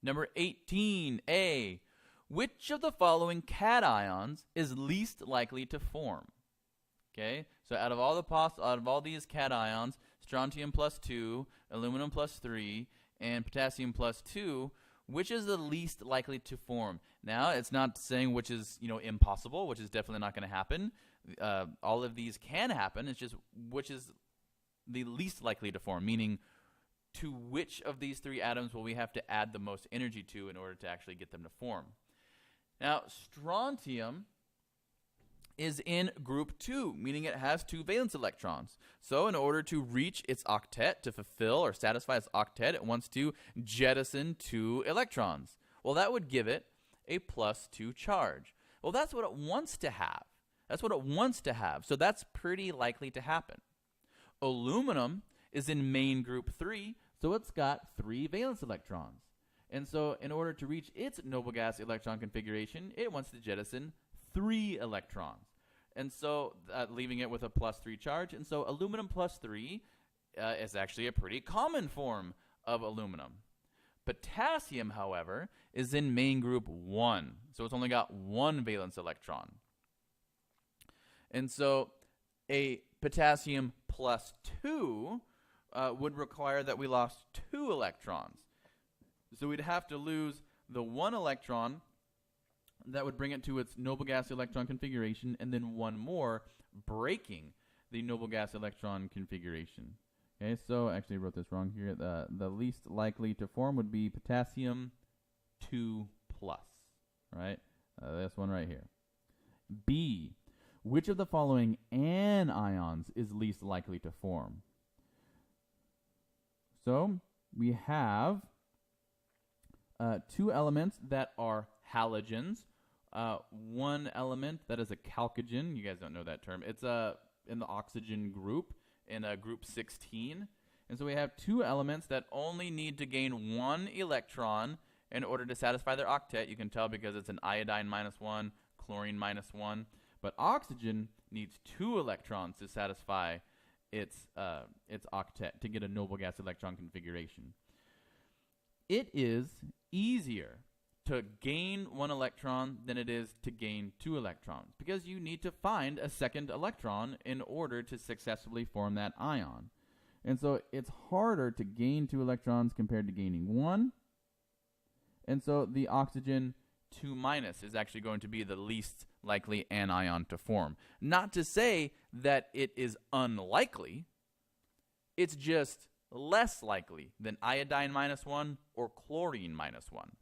Number 18A. Which of the following cations is least likely to form? Okay, so out of all these cations, strontium plus 2, aluminum plus 3, and potassium plus 2, which is the least likely to form? Now, it's not saying which is, impossible, which is definitely not going to happen. All of these can happen. It's just which is the least likely to form, meaning to which of these three atoms will we have to add the most energy to in order to actually get them to form. Now, strontium is in group 2, meaning it has 2 valence electrons. So in order to reach its octet, to fulfill or satisfy its octet, it wants to jettison 2 electrons. Well, that would give it a +2 charge. Well, that's what it wants to have. So that's pretty likely to happen. Aluminum is in main group 3, so it's got 3 valence electrons. And so in order to reach its noble gas electron configuration, it wants to jettison 3 electrons. And so leaving it with a +3 charge. And so aluminum plus 3 is actually a pretty common form of aluminum. Potassium, however, is in main group 1. So it's only got 1 valence electron. And so a potassium plus 2 would require that we lost 2 electrons. So we'd have to lose the 1 electron that would bring it to its noble gas electron configuration, and then 1 more, breaking the noble gas electron configuration. Okay, so actually I wrote this wrong here. The least likely to form would be potassium 2+, right? This one right here. B. Which of the following anions is least likely to form? So we have 2 elements that are halogens. 1 element that is a chalcogen. You guys don't know that term. It's in the oxygen group, in group 16. And so we have 2 elements that only need to gain 1 electron in order to satisfy their octet. You can tell because it's an iodine -1, chlorine -1. But oxygen needs 2 electrons to satisfy its octet, to get a noble gas electron configuration. It is easier to gain 1 electron than it is to gain 2 electrons, because you need to find a second electron in order to successfully form that ion. And so it's harder to gain 2 electrons compared to gaining 1. And so the oxygen 2- is actually going to be the least likely anion to form. Not to say that it is unlikely, it's just less likely than iodine -1 or chlorine -1.